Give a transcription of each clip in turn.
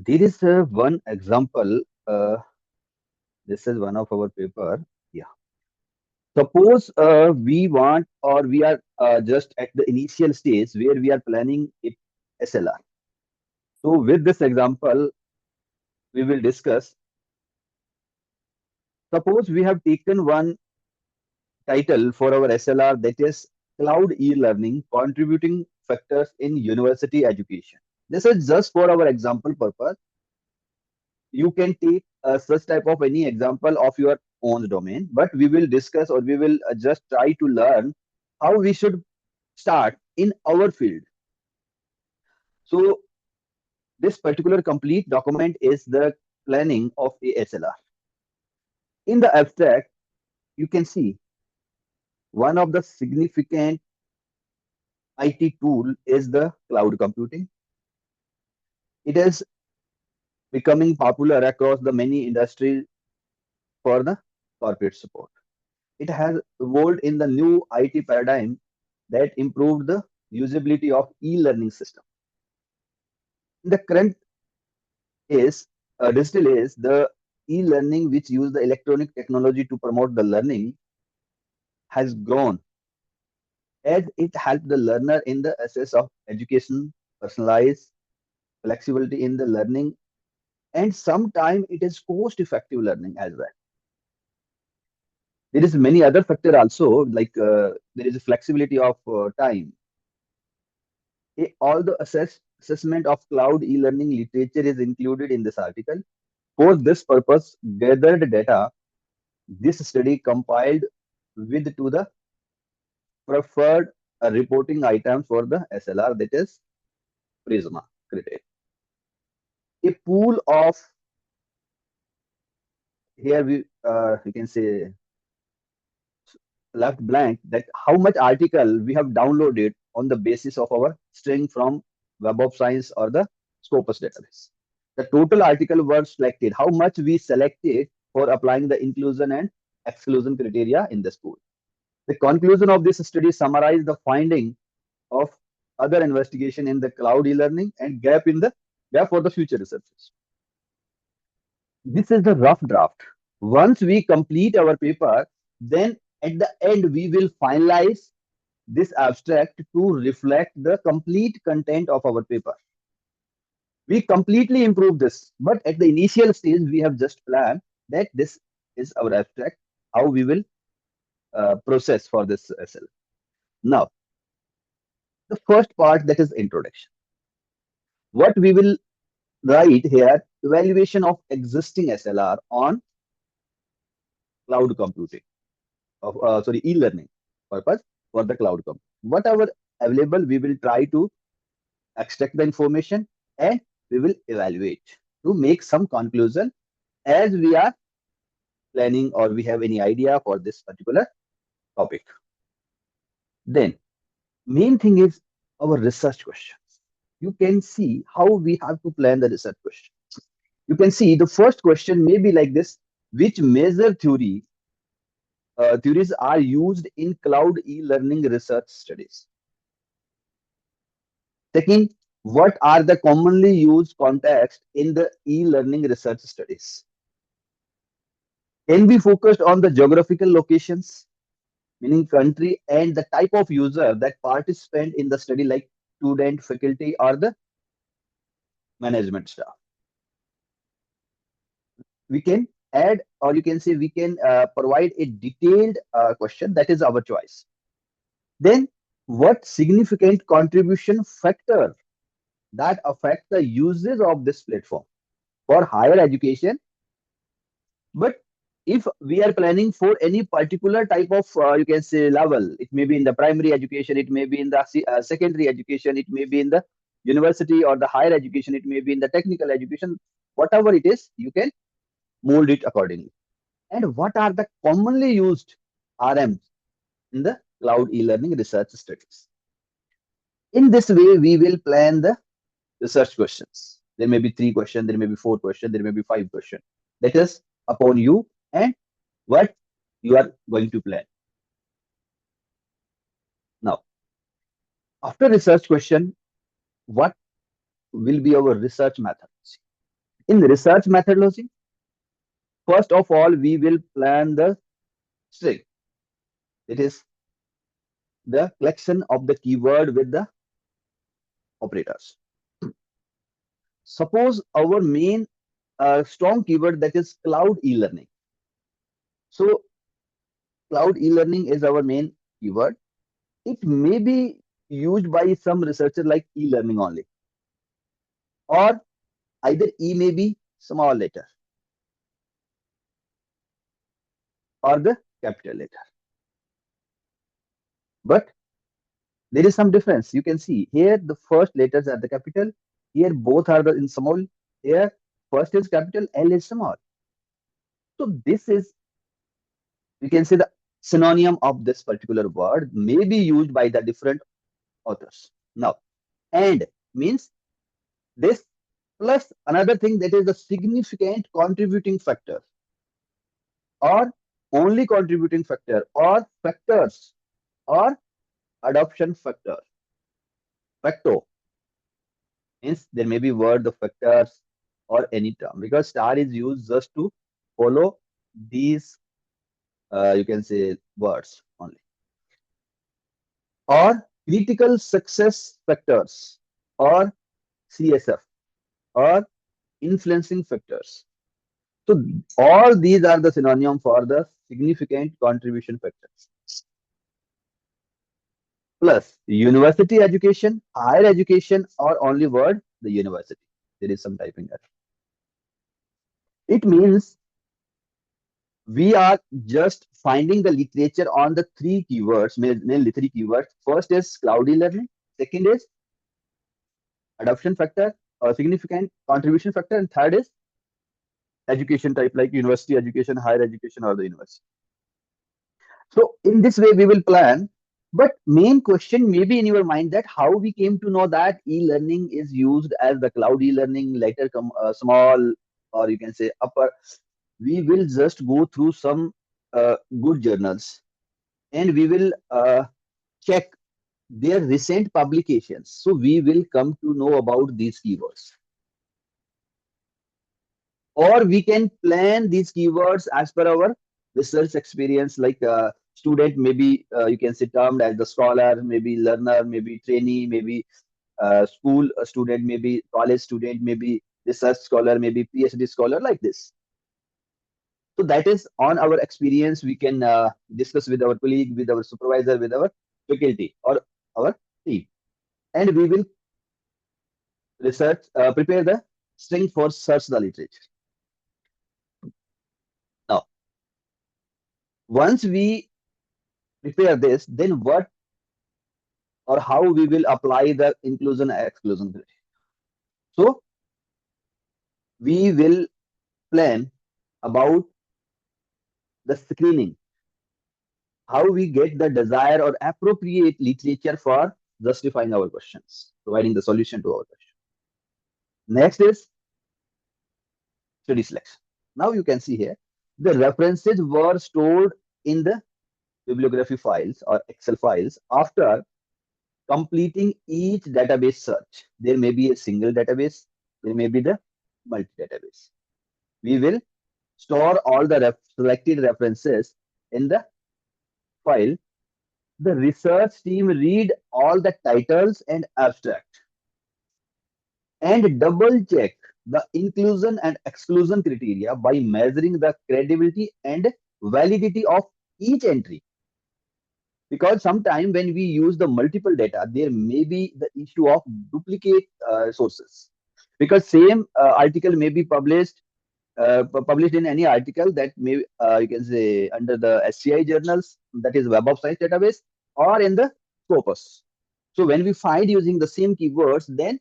There is one example. This is one of our paper. Yeah. Suppose we want or we are just at the initial stage where we are planning a SLR. So with this example, we will discuss. Suppose we have taken one title for our SLR, that is Cloud E-Learning Contributing Factors in University Education. This is just for our example purpose. You can take such type of any example of your own domain, but we will discuss or we will just try to learn how we should start in our field. So this particular complete document is the planning of a SLR. In the abstract, you can see one of the significant IT tool is the cloud computing. It is becoming popular across the many industries for the corporate support. It has evolved in the new IT paradigm that improved the usability of e-learning system. In the current is digital age, the e-learning which use the electronic technology to promote the learning has grown as it helped the learner in the access of education, personalized flexibility in the learning, and sometimes it is cost-effective learning as well. There is many other factor also, like there is a flexibility of time. All the assessment of cloud e-learning literature is included in this article. For this purpose, gathered data, this study compiled with to the preferred reporting items for the SLR, that is Prisma criteria. A pool of, here we can say left blank, that how much article we have downloaded on the basis of our string from Web of Science or the Scopus database. The total article were selected, how much we selected for applying the inclusion and exclusion criteria in the school. The conclusion of this study summarized the finding of other investigation in the cloud e-learning and gap for the future researches. This is the rough draft. Once we complete our paper, then at the end we will finalize this abstract to reflect the complete content of our paper. We completely improve this, but at the initial stage we have just planned that this is our abstract, how we will process for this SL. Now, the first part, that is introduction. What we will write here, evaluation of existing SLR on cloud computing, of sorry, e-learning purpose for the cloud computing. Whatever available, we will try to extract the information and we will evaluate to make some conclusion as we are planning or we have any idea for this particular topic. Then main thing is our research questions. You can see how we have to plan the research question. You can see the first question may be like this: which major theories are used in cloud e-learning research studies? Second, what are the commonly used contexts in the e-learning research studies? Can be focused on the geographical locations, meaning country, and the type of user that participant in the study, like student, faculty, or the management staff. We can add, or you can say we can provide a detailed question, that is our choice. Then what significant contribution factor that affect the uses of this platform for higher education? But if we are planning for any particular type of you can say level, it may be in the primary education, it may be in the secondary education, it may be in the university or the higher education, it may be in the technical education, whatever it is, you can mold it accordingly. And what are the commonly used RMs in the cloud e-learning research studies? In this way, we will plan the research questions. There may be 3 questions, there may be 4 questions, there may be 5 questions. That is upon you and what you are going to plan. Now, after research question, what will be our research methods? In research methodology, first of all, we will plan the string. It is the collection of the keyword with the operators. Suppose our main strong keyword that is cloud e-learning. So cloud e-learning is our main keyword. It may be used by some researcher like e-learning only, or either e may be small letter or the capital letter. But there is some difference. You can see here the first letters are the capital. Here both are the in small. Here first is capital, L is small. So this is, you can say, the synonym of this particular word may be used by the different authors. Now, and means this plus another thing that is the significant contributing factor or only contributing factor or factors or adoption factor. Facto means there may be word the factors or any term because star is used just to follow these you can say words only, or critical success factors or CSF or influencing factors. So all these are the synonym for the significant contribution factors. Plus university education, higher education, or only word the university. There is some typing error. It means we are just finding the literature on the three keywords, mainly three keywords. First is cloudy learning. Second is adoption factor or significant contribution factor. And third is education type like university education, higher education, or the university. So in this way, we will plan. But main question may be in your mind that how we came to know that e-learning is used as the cloud e-learning, later small, or you can say upper. We will just go through some good journals and we will check their recent publications. So we will come to know about these keywords. Or we can plan these keywords as per our research experience, like student maybe you can say termed as the scholar, maybe learner, maybe trainee, maybe school student, maybe college student, maybe research scholar, maybe PhD scholar, like this. So that is on our experience. We can discuss with our colleague, with our supervisor, with our faculty or our team, and we will research, prepare the string for search the literature. Now, once we prepare this, then what or how we will apply the inclusion and exclusion criteria. So we will plan about the screening, how we get the desired or appropriate literature for justifying our questions, providing the solution to our question. Next is study selection. Now you can see here the references were stored in the bibliography files or Excel files after completing each database search. There may be a single database, there may be the multi-database. We will store all the selected references in the file. The research team read all the titles and abstract and double check the inclusion and exclusion criteria by measuring the credibility and validity of each entry. Because sometimes when we use the multiple data, there may be the issue of duplicate sources. Because same article may be published in any article that may you can say under the SCI journals, that is Web of Science database, or in the Scopus. So when we find using the same keywords, then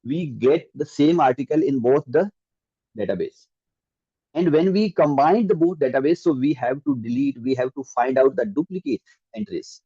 we get the same article in both the database. And when we combine the both database, so we have to delete, we have to find out the duplicate entries.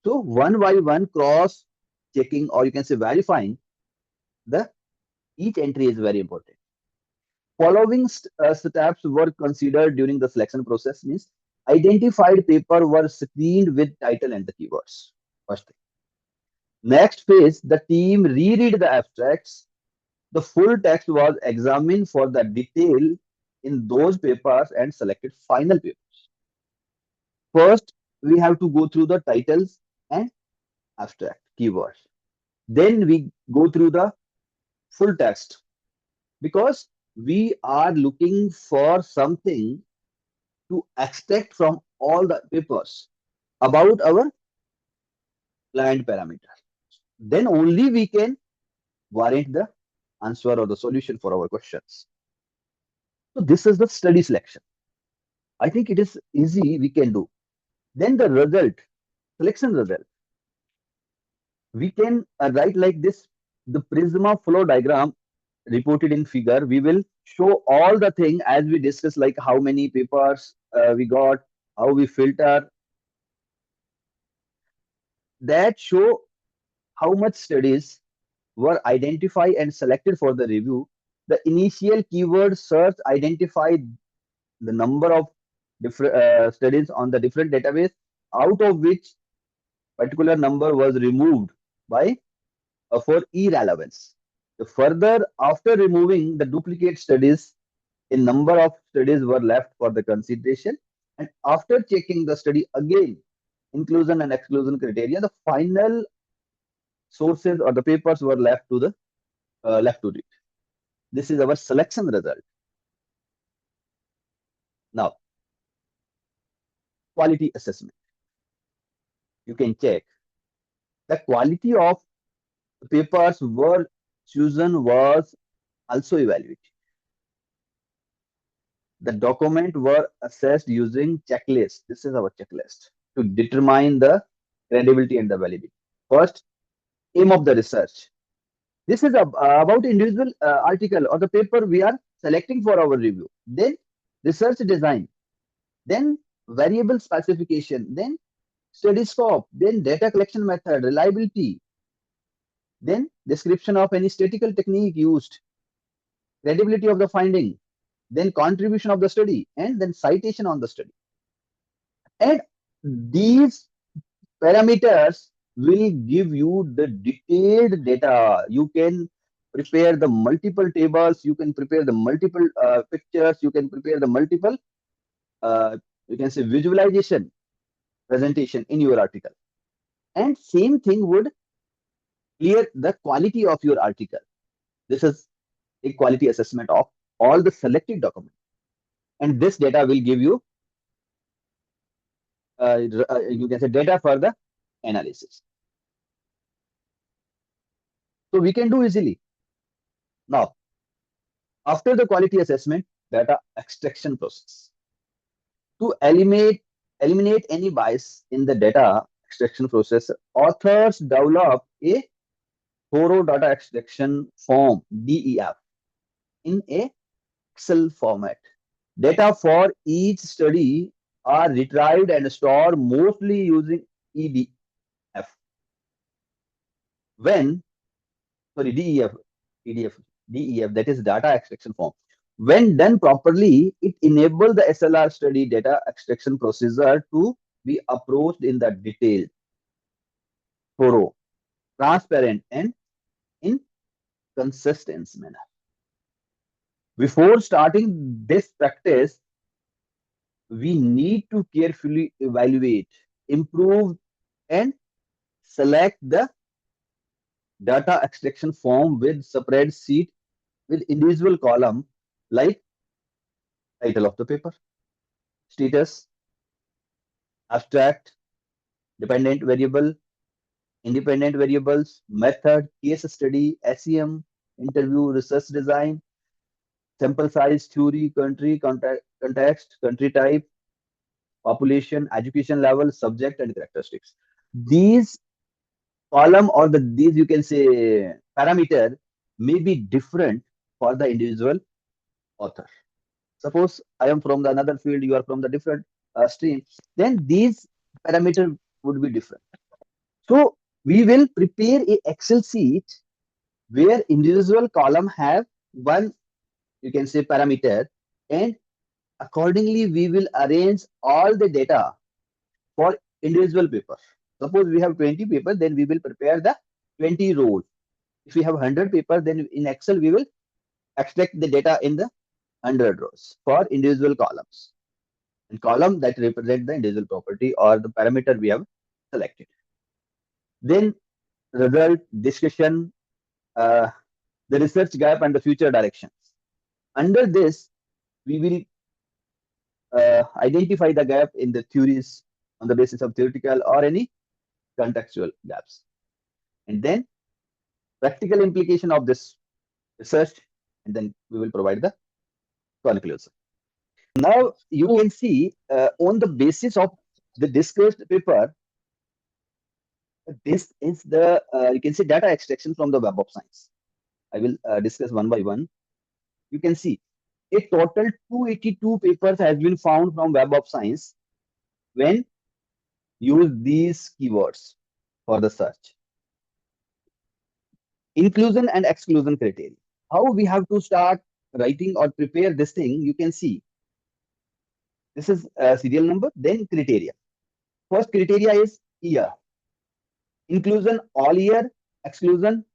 So one by one cross checking, or you can say verifying the each entry is very important. Following steps were considered during the selection process means identified paper were screened with title and the keywords. First thing. Next phase, the team reread the abstracts The full text was examined for the detail in those papers and selected final paper. First, we have to go through the titles and abstract keywords. Then we go through the full text because we are looking for something to extract from all the papers about our client parameter. Then only we can warrant the answer or the solution for our questions. So this is the study selection. I think it is easy we can do. Then the result, selection result. We can write like this, the Prisma flow diagram reported in figure. We will show all the thing as we discuss, like how many papers we got, how we filter, that show how much studies were identified and selected for the review. The initial keyword search identified the number of different studies on the different database, out of which particular number was removed by for irrelevance. The further, after removing the duplicate studies, a number of studies were left for the consideration. And after checking the study again, inclusion and exclusion criteria, the final sources or the papers were left to read. This is our selection result. Now, quality assessment. You can check the quality of the papers were chosen was also evaluated. The document were assessed using checklist. This is our checklist to determine the credibility and the validity. First, aim of the research. This is about individual article or the paper we are selecting for our review. Then research design, then variable specification, then study scope, then data collection method, reliability, then description of any statistical technique used, credibility of the finding, then contribution of the study, and then citation on the study. And these parameters will give you the detailed data. You can prepare the multiple tables, you can prepare the multiple pictures, you can prepare the multiple, uh, you can say visualization presentation in your article. And same thing would clear the quality of your article. This is a quality assessment of all the selected documents. And this data will give you, you can say, data for the analysis. So we can do easily. Now, after the quality assessment, data extraction process. To eliminate any bias in the data extraction process, authors develop a thorough data extraction form, DEF, in a Excel format. Data for each study are retrieved and stored mostly using EDF. When, sorry, DEF, EDF, DEF, that is data extraction form. When done properly, it enables the SLR study data extraction procedure to be approached in the detailed, thorough, transparent, and in consistent manner. Before starting this practice, we need to carefully evaluate, improve, and select the data extraction form with separate sheet with individual column like title of the paper, status, abstract, dependent variable, independent variables, method, case study, SEM, interview, research design, sample size, theory, country, context, country type, population, education level, subject, and characteristics. These column or these, you can say, parameter may be different for the individual author. Suppose I am from the another field, you are from the different stream, then these parameter would be different. So we will prepare a Excel sheet where individual column have one, you can say, parameter, and accordingly we will arrange all the data for individual paper. Suppose we have 20 papers, then we will prepare the 20 rows. If we have 100 papers, then in Excel we will extract the data in the 100 rows for individual columns. And column that represent the individual property or the parameter we have selected. Then result, discussion, uh, the research gap and the future directions. Under this, we will identify the gap in the theories on the basis of theoretical or any contextual gaps. And then practical implication of this research, and then we will provide the conclusion. Now you can see on the basis of the discussed paper, this is the you can see data extraction from the Web of Science. I will discuss one by one. You can see a total 282 papers has been found from Web of Science when use these keywords for the search. Inclusion and exclusion criteria. How we have to start writing or prepare this thing, you can see. This is serial number, then criteria. First criteria is year. Inclusion all year, exclusion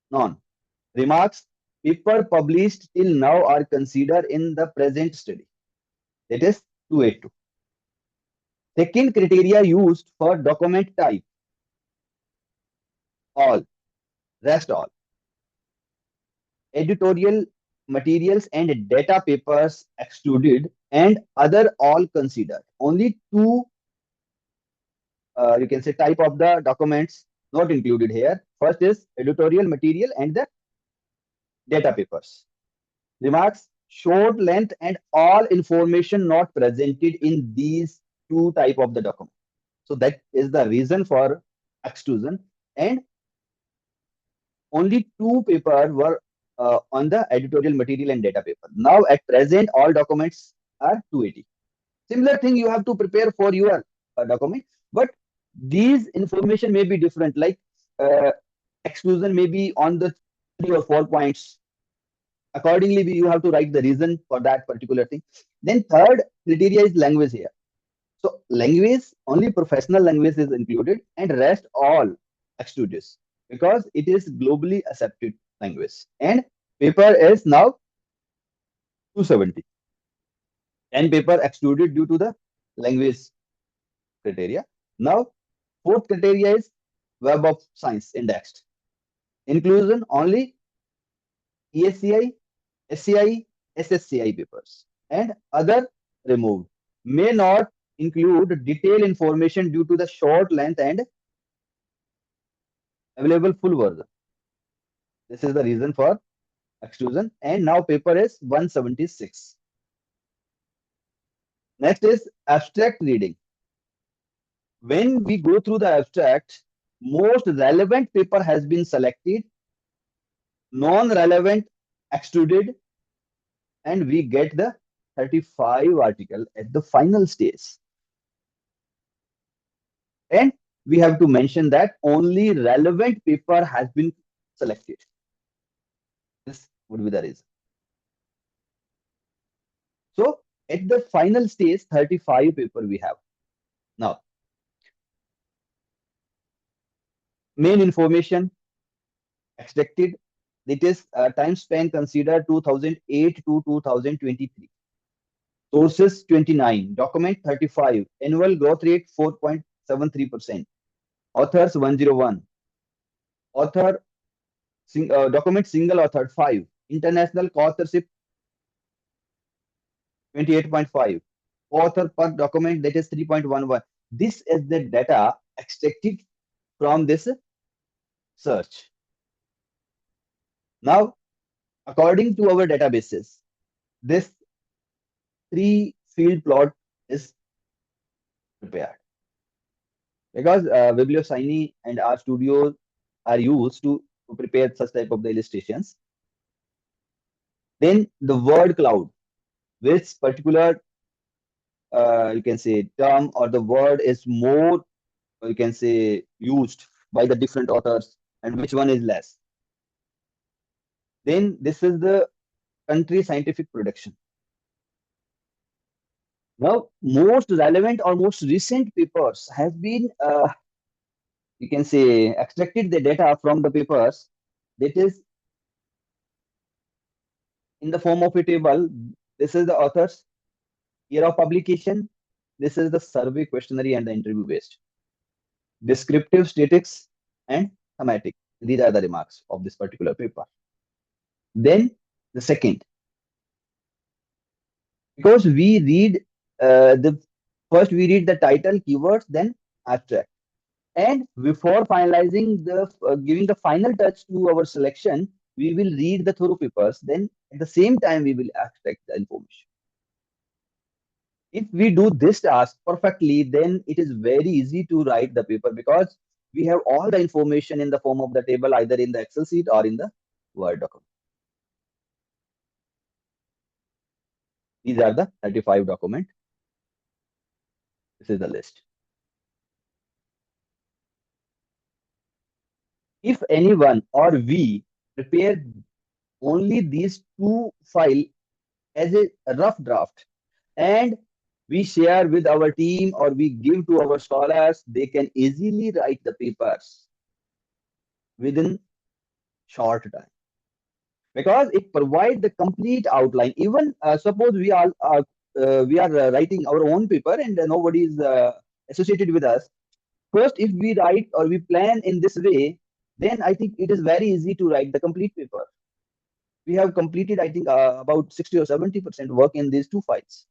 none. Remarks, paper published till now are considered in the present study. That is 282. Second criteria used for document type. All, rest all. Editorial materials and data papers excluded and other all considered. Only two, you can say, type of the documents not included here. First is editorial material and the data papers. Remarks, short length and all information not presented in these two type of the document. So that is the reason for exclusion, and only two papers were on the editorial material and data paper. Now at present all documents are 280. Similar thing you have to prepare for your document, but these information may be different, like uh, exclusion may be on the 3 or 4 points. Accordingly, you have to write the reason for that particular thing. Then third criteria is language here. So language, only professional language is included and rest all excluded because it is globally accepted language. And paper is now 270. And paper excluded due to the language criteria. Now, fourth criteria is Web of Science indexed. Inclusion only ESCI, SCI, SSCI papers and other removed. May not include detailed information due to the short length and available full version. This is the reason for exclusion. And now paper is 176. Next is abstract reading. When we go through the abstract, most relevant paper has been selected, non-relevant excluded, and we get the 35 article at the final stage. And we have to mention that only relevant paper has been selected. This would be the reason. So at the final stage, 35 paper we have. Now, main information extracted. It is time span considered 2008 to 2023. Sources 29, document 35, annual growth rate 4.73%. Authors 101. Author document single authored 5. International authorship 28.5. Author per document, that is 3.11. This is the data extracted from this search. Now, according to our databases, this 3-field plot is prepared because Bibliosiny and R Studio are used to prepare such type of the illustrations. Then the word cloud, which particular you can say term or the word is more, you can say, used by the different authors and which one is less. Then this is the country scientific production. Now, most relevant or most recent papers have been, you can say, extracted the data from the papers that is in the form of a table. This is the author's year of publication. This is the survey questionnaire and the interview based. Descriptive, statics, and thematic. These are the remarks of this particular paper. Then the second, because we read the first we read the title, keywords, then abstract. And before finalizing the giving the final touch to our selection, we will read the thorough papers. Then at the same time, we will extract the information. If we do this task perfectly, then it is very easy to write the paper because we have all the information in the form of the table, either in the Excel sheet or in the Word document. These are the 35 document. This is the list. If anyone or we prepare only these two files as a rough draft and we share with our team or we give to our scholars, they can easily write the papers within short time because it provides the complete outline. Even suppose we are writing our own paper and nobody is associated with us. First, if we write or we plan in this way, then I think it is very easy to write the complete paper. We have completed, I think, about 60 or 70% work in these two files.